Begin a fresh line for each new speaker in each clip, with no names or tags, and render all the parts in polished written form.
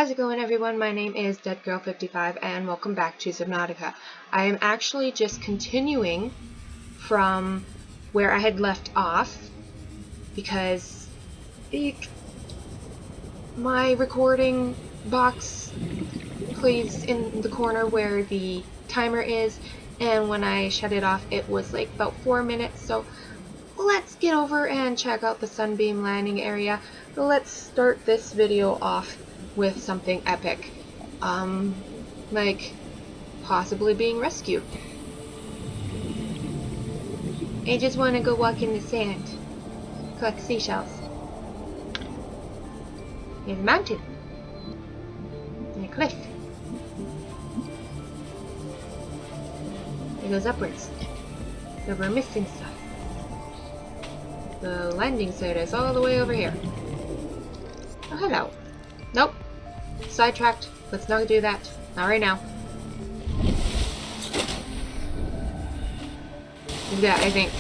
How's it going, everyone? My name is DeadGirl55 and welcome back to Subnautica. I am actually just continuing from where I had left off because my recording box plays in the corner where the timer is, and when I shut it off it was like about 4 minutes, so let's get over and check out the Sunbeam landing area. Let's start this video off with something epic, like possibly being rescued. I just want to go walk in the sand, collect seashells. There's a mountain and a cliff. It goes upwards, so we're missing stuff. The landing site is all the way over here. Oh, hello. Nope. Sidetracked. Let's not do that. Not right now. We've got, I think,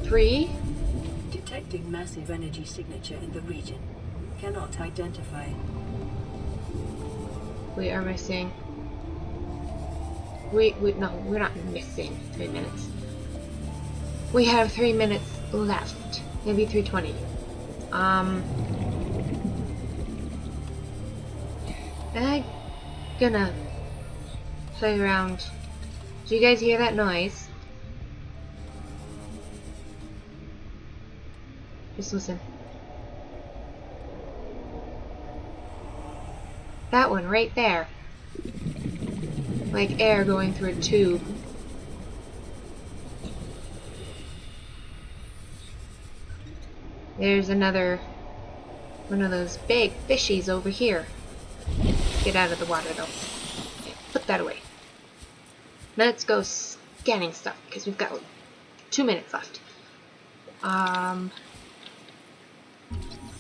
3.
Detecting massive energy signature in the region. Cannot identify.
We are missing. No, we're not missing 3 minutes. We have 3 minutes left. Maybe 3:20. I'm gonna play around. Do you guys hear that noise? Just listen. That one right there. Like air going through a tube. There's another one of those big fishies over here. Get out of the water though. Put that away. Let's go scanning stuff because we've got 2 minutes left.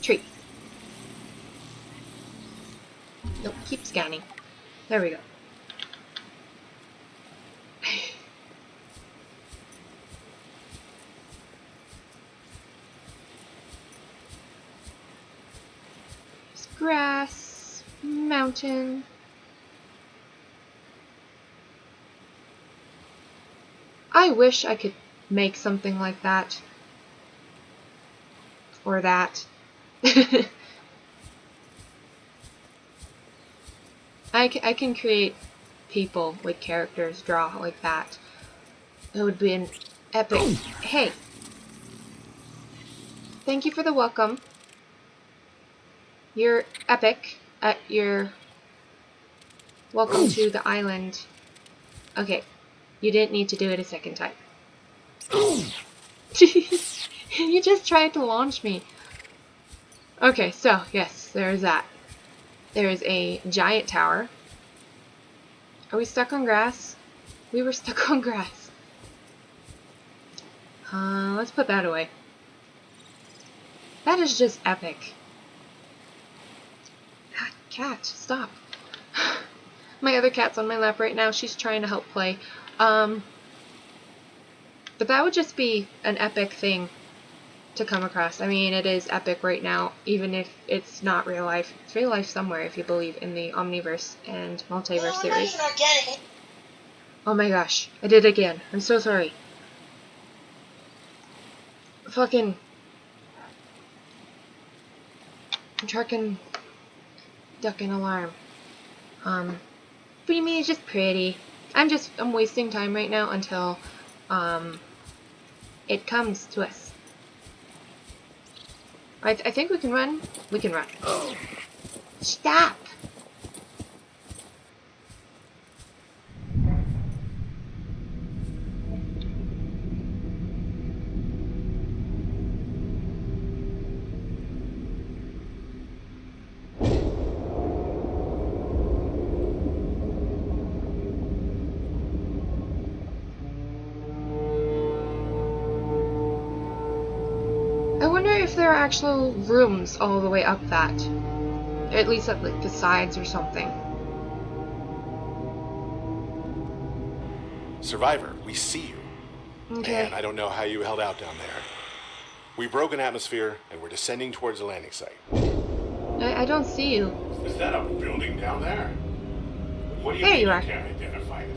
Tree. Nope, keep scanning. There we go. There's grass, mountain. I wish I could make something like that. Or that. I can create people with characters, draw like that. It would be an epic. Hey! Thank you for the welcome. You're epic. You're welcome to the island. Okay. You didn't need to do it a second time. You just tried to launch me. Okay, so, yes, there's that. There is a giant tower. Are we stuck on grass? We were stuck on grass. Let's put that away. That is just epic. Ah, cat, stop. My other cat's on my lap right now. She's trying to help play. But that would just be an epic thing to come across. I mean, it is epic right now, even if it's not real life. It's real life somewhere if you believe in the Omniverse and Multiverse series. Oh my gosh, I did it again. I'm so sorry. Fucking... I'm tracking duck and alarm. What do you mean it's just pretty? I'm wasting time right now until, it comes to us. I think we can run. We can run. Stop! I wonder if there are actual rooms all the way up that. At least at like the sides or something.
Survivor, we see you.
Okay.
Man, I don't know how you held out down there. We've broken atmosphere, and we're descending towards the landing site.
I don't see you.
Is that a building down there? What do you
There
mean
you
you
are.
can't identify it?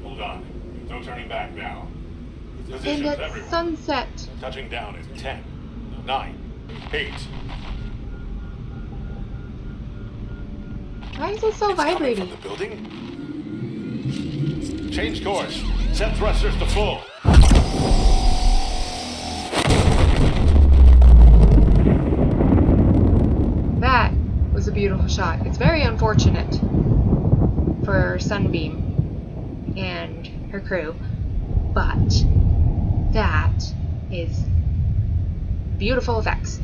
Hold on. No turning back now.
And
Positions
at
everyone.
sunset.
Touching down in 10, 9, 8.
Why is it so
It's coming from
vibrating?
the building? Change course. Set thrusters to full.
That was a beautiful shot. It's very unfortunate for Sunbeam and her crew, but that is beautiful effects.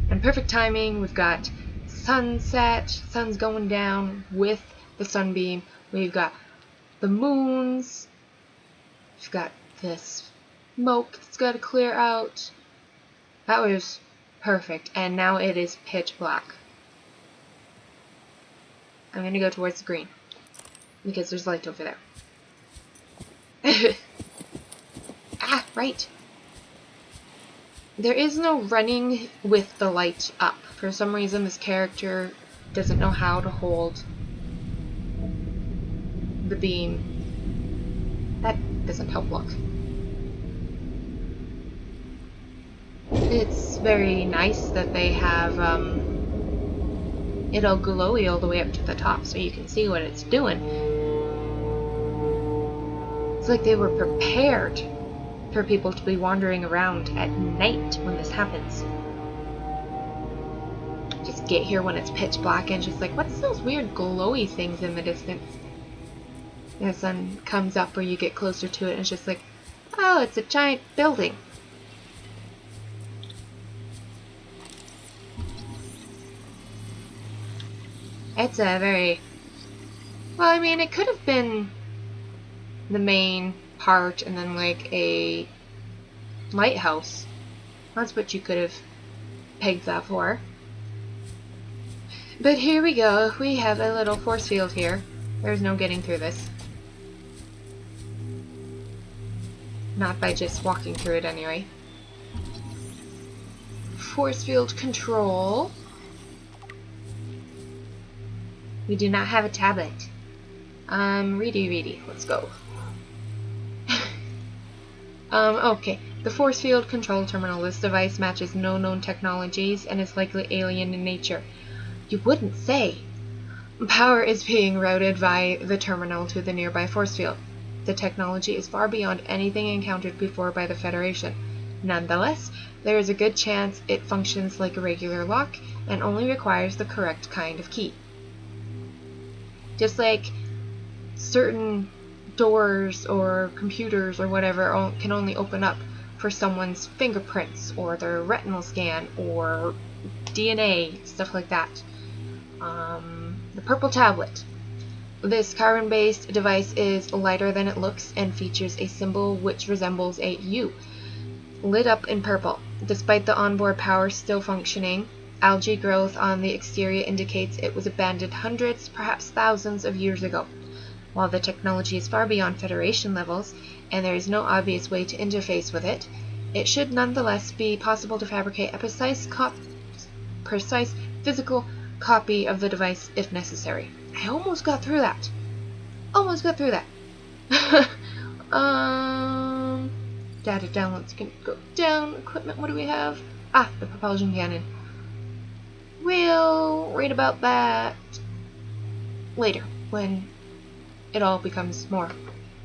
And perfect timing. We've got sunset, sun's going down with the sunbeam. We've got the moons. We've got this smoke that's got to clear out. That was perfect. And now it is pitch black. I'm going to go towards the green because there's light over there. Ah, right. There is no running with the light up. For some reason, this character doesn't know how to hold the beam. That doesn't help look. It's very nice that they have it all glowy all the way up to the top so you can see what it's doing. It's like they were prepared for people to be wandering around at night when this happens. Just get here when it's pitch black and just like, what's those weird glowy things in the distance? And the sun comes up or you get closer to it and it's just like, oh, it's a giant building. It's a very... Well, I mean, it could have been the main part and then like a lighthouse. That's what you could have pegged that for. But here we go. We have a little force field here. There's no getting through this. Not by just walking through it anyway. Force field control. We do not have a tablet. Ready. Let's go. Okay. The force field control terminal. This device matches no known technologies and is likely alien in nature. You wouldn't say. Power is being routed by the terminal to the nearby force field. The technology is far beyond anything encountered before by the Federation. Nonetheless, there is a good chance it functions like a regular lock and only requires the correct kind of key. Just like certain doors or computers or whatever can only open up for someone's fingerprints or their retinal scan or DNA, stuff like that. The purple tablet. This carbon-based device is lighter than it looks and features a symbol which resembles a U, lit up in purple. Despite the onboard power still functioning, algae growth on the exterior indicates it was abandoned hundreds, perhaps thousands of years ago. While the technology is far beyond Federation levels, and there is no obvious way to interface with it, it should nonetheless be possible to fabricate a precise physical copy of the device if necessary. I almost got through that. Data downloads can go down. Equipment, what do we have? Ah, the propulsion cannon. We'll read about that later, when it all becomes more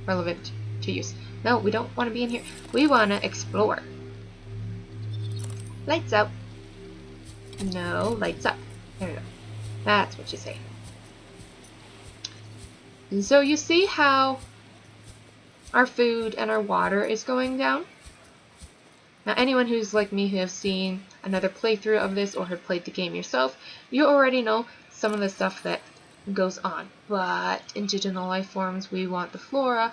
relevant to use. No, we don't want to be in here. We want to explore. Lights out. No, lights up. There we go. That's what you say. And so you see how our food and our water is going down? Now anyone who's like me who have seen another playthrough of this or have played the game yourself, you already know some of the stuff that goes on. But in digital life forms, we want the flora.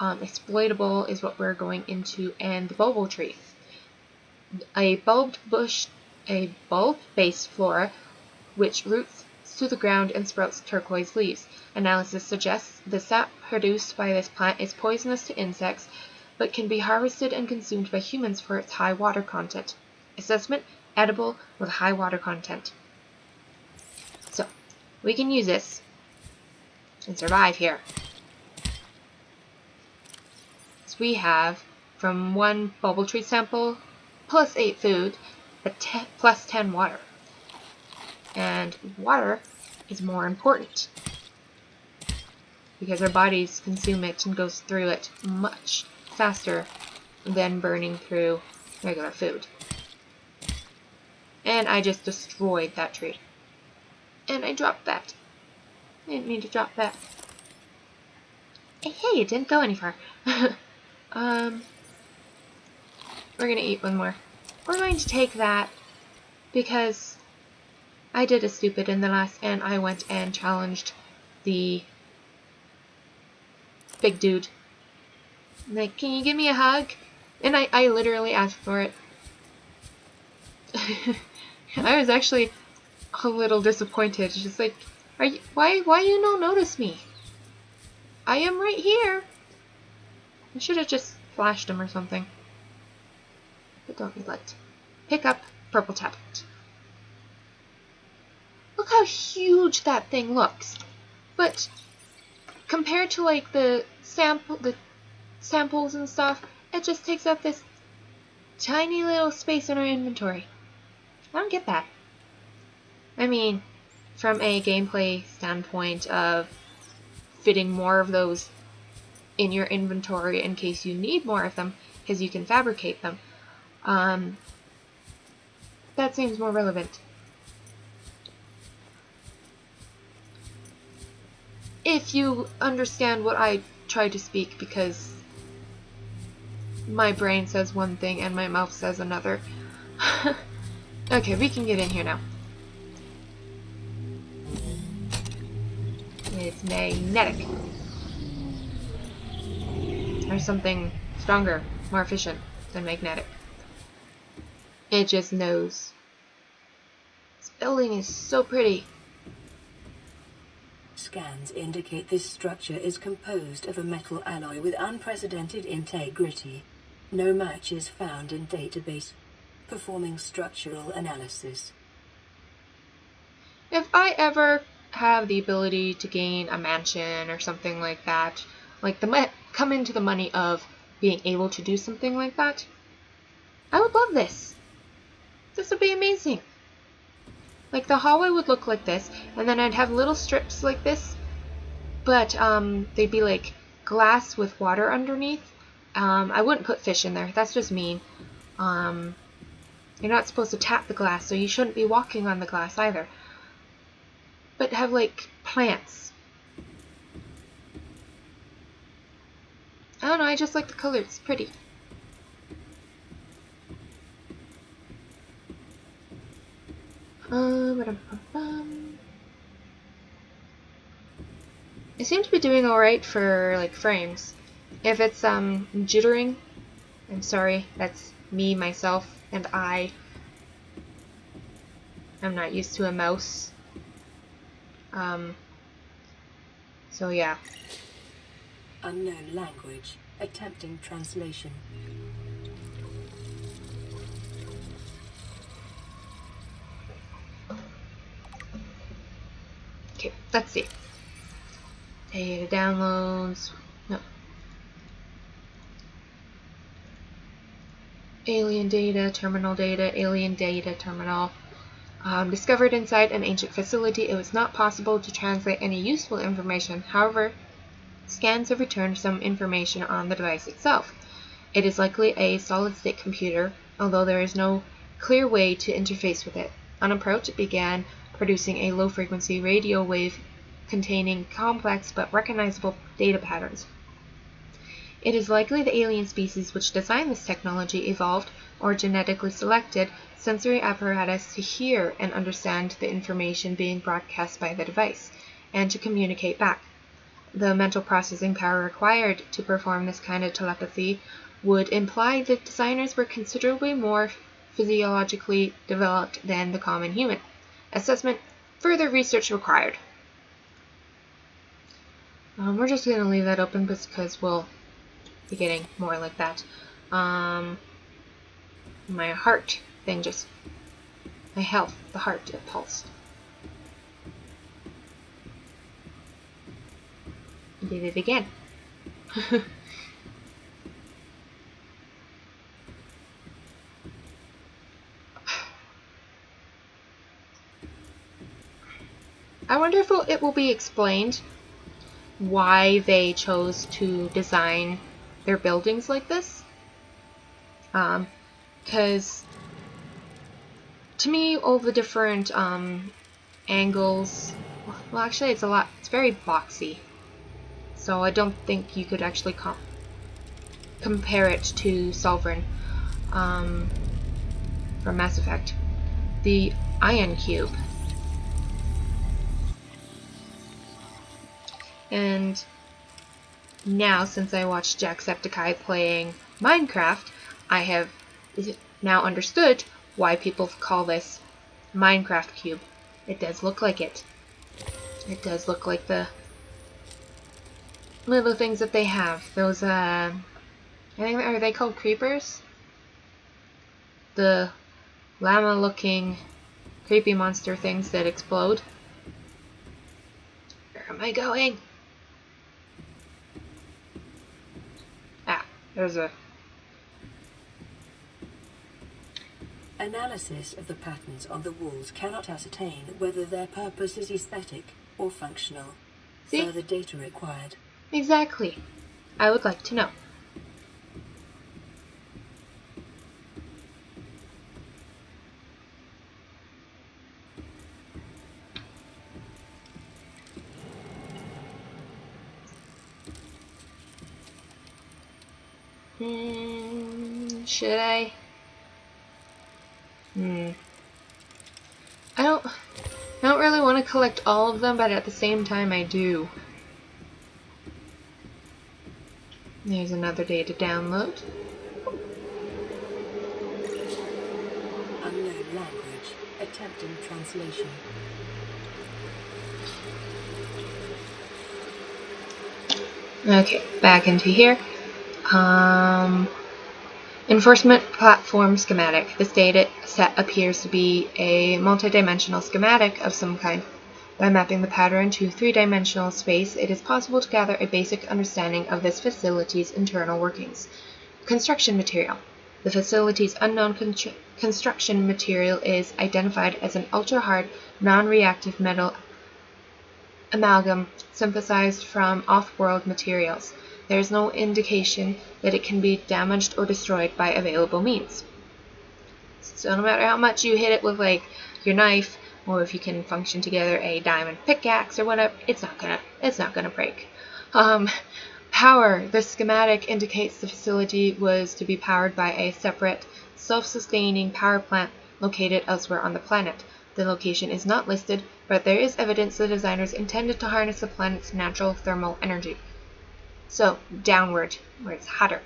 Exploitable is what we're going into, and the bulbul tree. A bulb-based flora which roots to the ground and sprouts turquoise leaves. Analysis suggests the sap produced by this plant is poisonous to insects, but can be harvested and consumed by humans for its high water content. Assessment: edible with high water content. So, we can use this and survive here. So we have from 1 bubble tree sample plus 8 food, but plus 10 water. And water is more important because our bodies consume it and goes through it much faster than burning through regular food. And I just destroyed that tree. And I dropped that. I didn't mean to drop that. Hey, it didn't go any far. We're gonna eat one more. We're going to take that because I did a stupid in the last, and I went and challenged the big dude. I'm like, can you give me a hug? And I literally asked for it. I was actually a little disappointed. Just like, why you don't notice me? I am right here. I should have just flashed him or something. But don't neglect. Pick up purple tablet. Look how huge that thing looks. But compared to like the samples and stuff, it just takes up this tiny little space in our inventory. I don't get that. I mean, from a gameplay standpoint of fitting more of those in your inventory in case you need more of them, because you can fabricate them, that seems more relevant. If you understand what I try to speak, because my brain says one thing and my mouth says another. Okay, we can get in here now. It's magnetic. Or something stronger, more efficient than magnetic. It just knows. This building is so pretty.
Scans indicate this structure is composed of a metal alloy with unprecedented integrity. No match is found in database. Performing structural analysis.
If I ever have the ability to gain a mansion or something like that, like come into the money of being able to do something like that, I would love this. This would be amazing. Like the hallway would look like this, and then I'd have little strips like this, but they'd be like glass with water underneath. I wouldn't put fish in there. That's just mean. You're not supposed to tap the glass, so you shouldn't be walking on the glass either. But have like plants. I don't know, I just like the color, it's pretty. It seems to be doing alright for like frames. If it's jittering, I'm sorry, that's me, myself, and I'm not used to a mouse. So yeah.
Unknown language. Attempting translation.
Okay, let's see. Data downloads. No. Alien data, terminal, terminal. Discovered inside an ancient facility, it was not possible to translate any useful information. However, scans have returned some information on the device itself. It is likely a solid-state computer, although there is no clear way to interface with it. On approach, it began producing a low-frequency radio wave containing complex but recognizable data patterns. It is likely the alien species which designed this technology evolved or genetically selected sensory apparatus to hear and understand the information being broadcast by the device, and to communicate back. The mental processing power required to perform this kind of telepathy would imply that designers were considerably more physiologically developed than the common human. Assessment: further research required. We're just going to leave that open because we'll be getting more like that. My heart thing just... My health, the heart, it pulsed. Did it again. I wonder if it will be explained why they chose to design their buildings like this. Because to me, all the different angles, well, actually, it's very boxy. So I don't think you could actually compare it to Sovereign from Mass Effect. The Ion Cube. And now, since I watched Jacksepticeye playing Minecraft, I have now understood why people call this Minecraft Cube. It does look like it. It does look like the little things that they have. Those, I think, are they called creepers? The llama-looking creepy monster things that explode. Where am I going? Ah, there's a...
Analysis of the patterns on the walls cannot ascertain whether their purpose is aesthetic or functional.
See?
Further data required.
Exactly. I would like to know. Should I? I don't really want to collect all of them, but at the same time I do. There's another day to download.
Unknown language. Attempting translation.
Okay, back into here. Enforcement platform schematic. This data set appears to be a multidimensional schematic of some kind. By mapping the pattern to three-dimensional space, it is possible to gather a basic understanding of this facility's internal workings. Construction material. The facility's unknown construction material is identified as an ultra-hard, non-reactive metal amalgam synthesized from off-world materials. There is no indication that it can be damaged or destroyed by available means. So no matter how much you hit it with like your knife, or if you can function together a diamond pickaxe or whatever, it's not gonna break. Power. The schematic indicates the facility was to be powered by a separate, self-sustaining power plant located elsewhere on the planet. The location is not listed, but there is evidence the designers intended to harness the planet's natural thermal energy. So, downward, where it's hotter.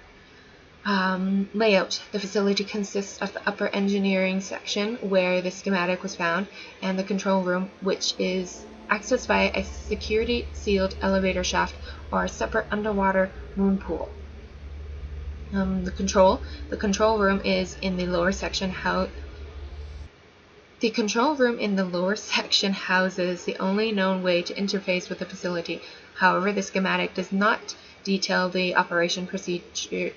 Layout. The facility consists of the upper engineering section, where the schematic was found, and the control room, which is accessed via a security-sealed elevator shaft or a separate underwater moon pool. The control room is in the lower section. The control room in the lower section houses the only known way to interface with the facility. However, the schematic does not detail the operation procedure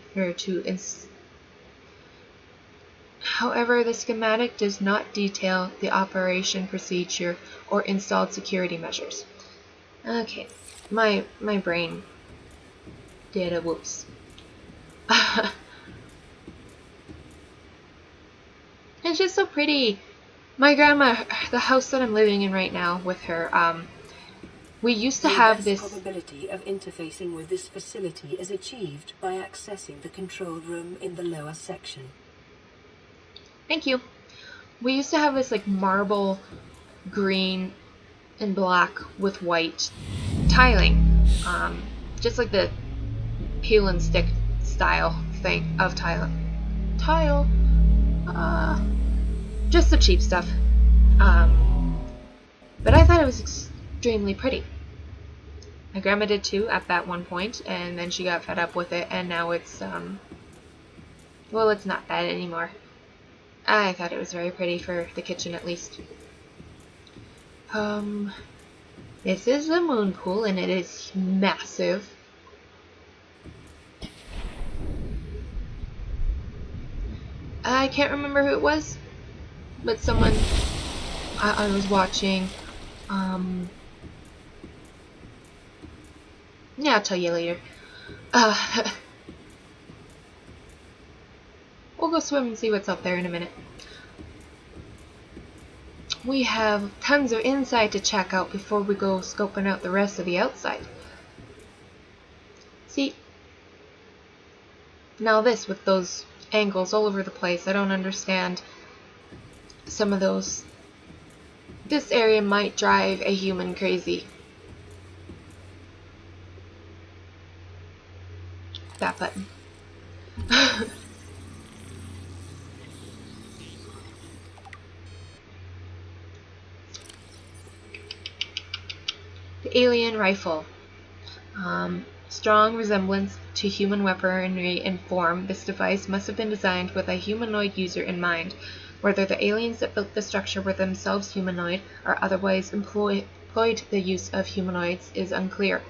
or installed security measures. Okay, my brain did a whoops. It's just so pretty. My grandma, the house that I'm living in right now with her, we used to have this...
The best probability of interfacing with this facility is achieved by accessing the control room in the lower section.
Thank you. We used to have this like marble green and black with white tiling. Just like the peel and stick style thing of tile. Just the cheap stuff. But I thought it was extremely pretty. My grandma did too at that one point, and then she got fed up with it, and now it's, well, it's not that anymore. I thought it was very pretty for the kitchen at least. This is the moon pool, and it is massive. I can't remember who it was, but someone I was watching, yeah, I'll tell you later. We'll go swim and see what's up there in a minute. We have tons of inside to check out before we go scoping out the rest of the outside. See, now this with those angles all over the place, I don't understand some of those. This area might drive a human crazy. That button. The alien rifle. Strong resemblance to human weaponry in form, this device must have been designed with a humanoid user in mind. Whether the aliens that built the structure were themselves humanoid or otherwise employed the use of humanoids is unclear.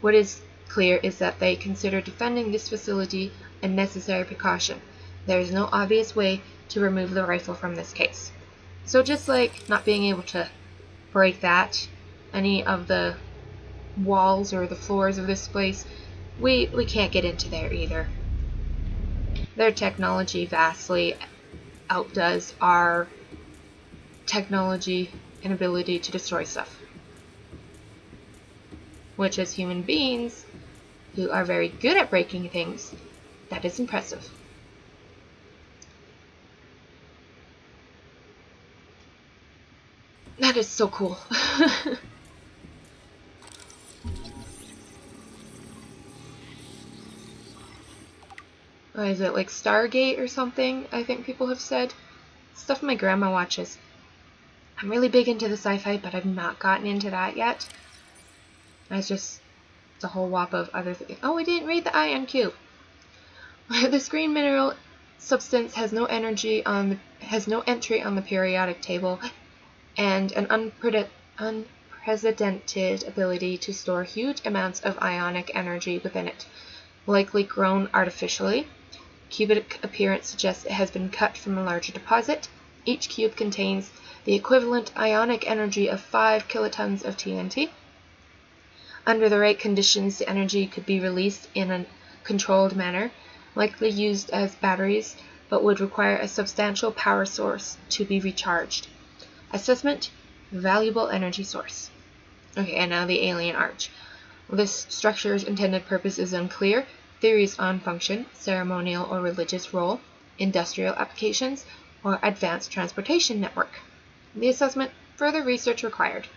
What is clear is that they consider defending this facility a necessary precaution. There is no obvious way to remove the rifle from this case. So just like not being able to break that, any of the walls or the floors of this place, we can't get into there either. Their technology vastly outdoes our technology and ability to destroy stuff. Which, as human beings who are very good at breaking things, that is impressive. That is so cool. What is it, like Stargate or something? I think people have said. Stuff my grandma watches. I'm really big into the sci-fi, but I've not gotten into that yet. It's just the whole whop of other things. Oh, we didn't read the ion cube. This green mineral substance has no entry on the periodic table, and an unprecedented ability to store huge amounts of ionic energy within it, likely grown artificially. Cubic appearance suggests it has been cut from a larger deposit. Each cube contains the equivalent ionic energy of 5 kilotons of TNT. Under the right conditions, the energy could be released in a controlled manner, likely used as batteries, but would require a substantial power source to be recharged. Assessment: valuable energy source. Okay, and now the alien arch. This structure's intended purpose is unclear. Theories on function, ceremonial or religious role, industrial applications, or advanced transportation network. The assessment: further research required.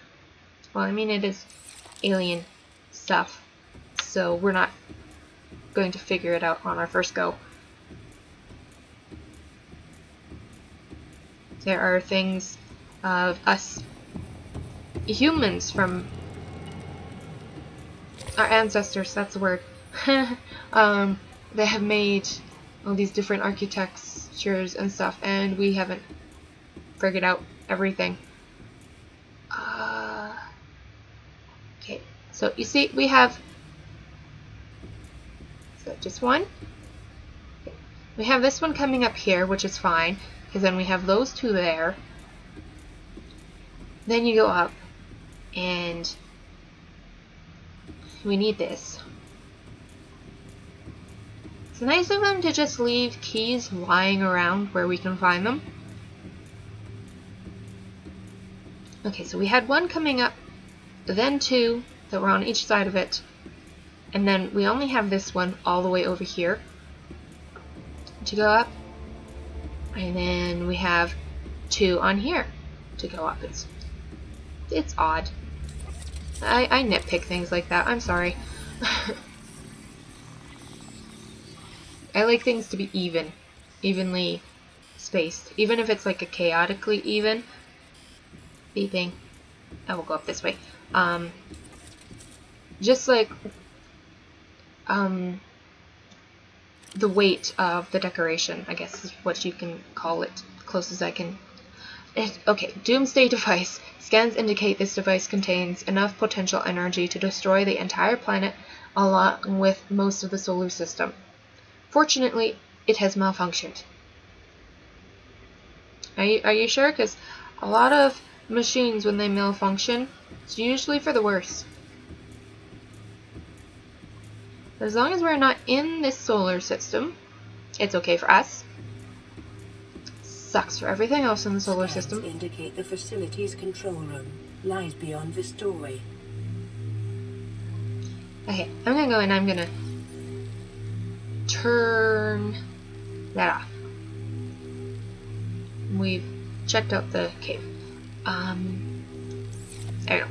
Well, I mean, it is alien stuff, so we're not going to figure it out on our first go. There are things of us humans from our ancestors, that's the word. They have made all these different architectures and stuff, and we haven't figured out everything. Okay, so you see, we have, is that just one? Okay. We have this one coming up here, which is fine, because then we have those two there. Then you go up, and we need this. It's nice of them to just leave keys lying around where we can find them. Okay, so we had one coming up, then two that were on each side of it, and then we only have this one all the way over here to go up, and then we have two on here to go up. It's odd. I nitpick things like that. I'm sorry. I like things to be evenly spaced, even if it's like a chaotically even. Beeping. I will go up this way. just like the weight of the decoration, I guess is what you can call it, close as I can. Okay, Doomsday device. Scans indicate this device contains enough potential energy to destroy the entire planet along with most of the solar system. Fortunately, it has malfunctioned. Are you sure? Because a lot of machines, when they malfunction, it's usually for the worse. As long as we're not in this solar system, it's okay for us. Sucks for everything else in the solar
Scans
system.
indicate the facility's control room lies beyond this doorway.
Okay, I'm gonna go and I'm gonna turn that off. We've checked out the cave. There we go.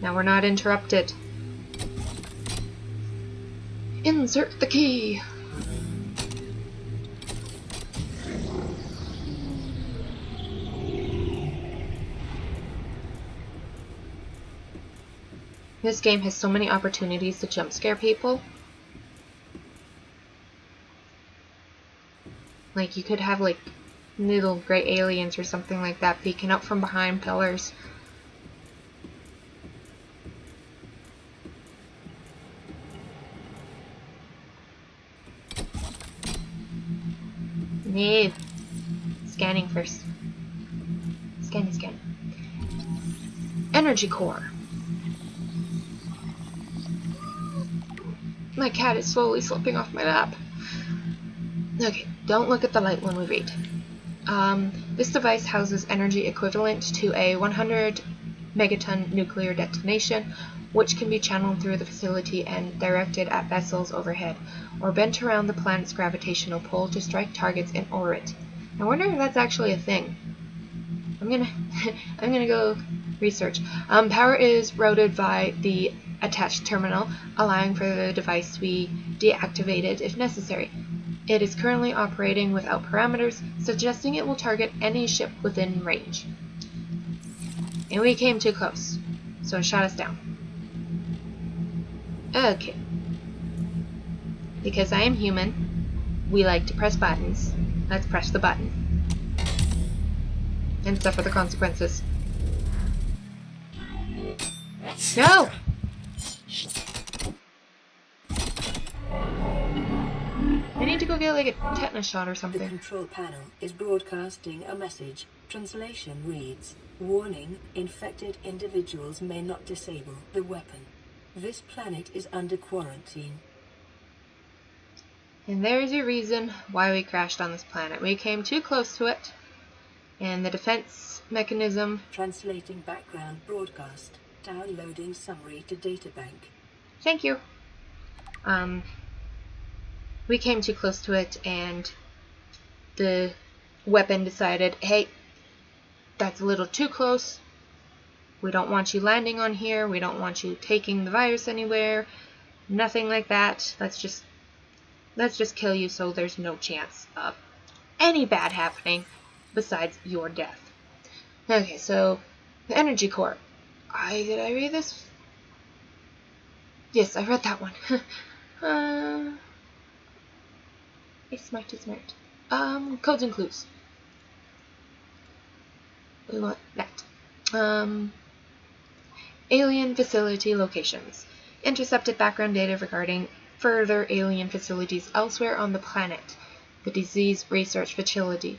Now we're not interrupted. Insert the key. This game has so many opportunities to jump scare people. Like, you could have, like, little gray aliens or something like that peeking out from behind pillars. No. Scanning first. Scanning. Energy core. My cat is slowly slipping off my lap. Okay, don't look at the light when we read. This device houses energy equivalent to a 100 megaton nuclear detonation, which can be channeled through the facility and directed at vessels overhead, or bent around the planet's gravitational pull to strike targets in orbit. I wonder if that's actually a thing. I'm gonna go research. Power is routed by the attached terminal, allowing for the device to be deactivated if necessary. It is currently operating without parameters, suggesting it will target any ship within range. And we came too close, so it shot us down. Okay. Because I am human, we like to press buttons. Let's press the button. And suffer the consequences. No! I need to go get like a tetanus shot or
The
something.
control panel is broadcasting a message. Translation reads, "Warning, infected individuals may not disable the weapon. This planet is under quarantine."
And there's your reason why we crashed on this planet. We came too close to it, and the defense mechanism...
Translating background broadcast. Downloading summary to databank.
Thank you. We came too close to it, and the weapon decided, hey, that's a little too close. We don't want you landing on here. We don't want you taking the virus anywhere. Nothing like that. Let's just kill you so there's no chance of any bad happening besides your death. Okay, so the energy core. Did I read this? Yes, I read that one. It's smart. Codes and clues. We want that. Alien facility locations. Intercepted background data regarding further alien facilities elsewhere on the planet. The disease research facility.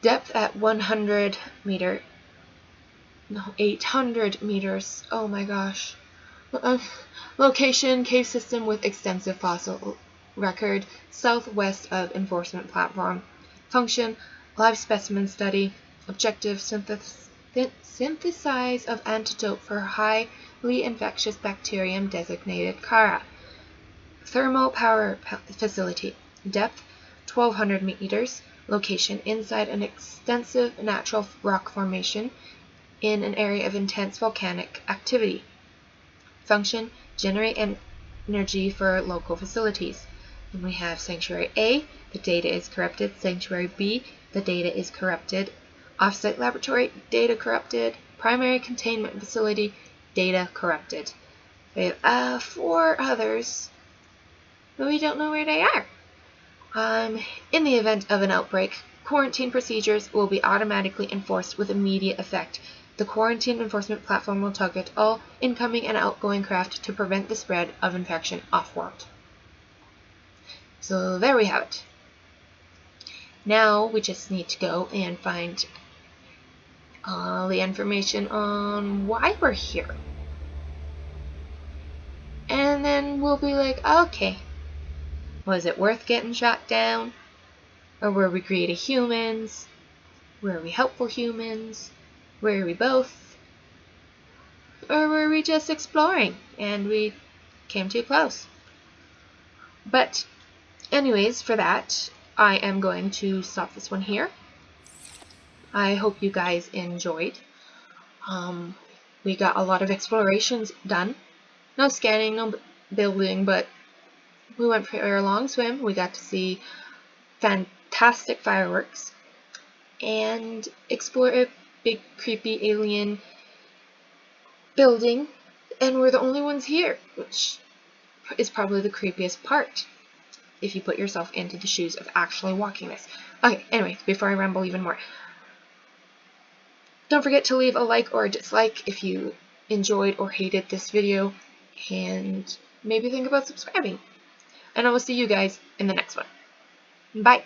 Depth at 100 meter. No, 800 meters. Oh my gosh. Location, cave system with extensive fossil record, southwest of enforcement platform. Function, live specimen study. Objective, synthesize of antidote for highly infectious bacterium designated Kara. Thermal power facility. Depth, 1200 meters. Location, inside an extensive natural rock formation in an area of intense volcanic activity. Function, generate energy for local facilities. And we have Sanctuary A, the data is corrupted. Sanctuary B, the data is corrupted. Offsite laboratory, data corrupted. Primary containment facility, data corrupted. We have 4 others, but we don't know where they are. In the event of an outbreak, quarantine procedures will be automatically enforced with immediate effect. The quarantine enforcement platform will target all incoming and outgoing craft to prevent the spread of infection off-world. So there we have it. Now we just need to go and find all the information on why we're here. And then we'll be like, okay, was it worth getting shot down? Or were we creative humans? Were we helpful humans? Were we both? Or were we just exploring and we came too close? But anyways, for that, I am going to stop this one here. I hope you guys enjoyed. We got a lot of explorations done. No scanning, no building, but we went for a long swim. We got to see fantastic fireworks and explore a big creepy alien building, and we're the only ones here, which is probably the creepiest part if you put yourself into the shoes of actually walking this. Okay, anyway, before I ramble even more, don't forget to leave a like or a dislike if you enjoyed or hated this video, and maybe think about subscribing. And I will see you guys in the next one. Bye!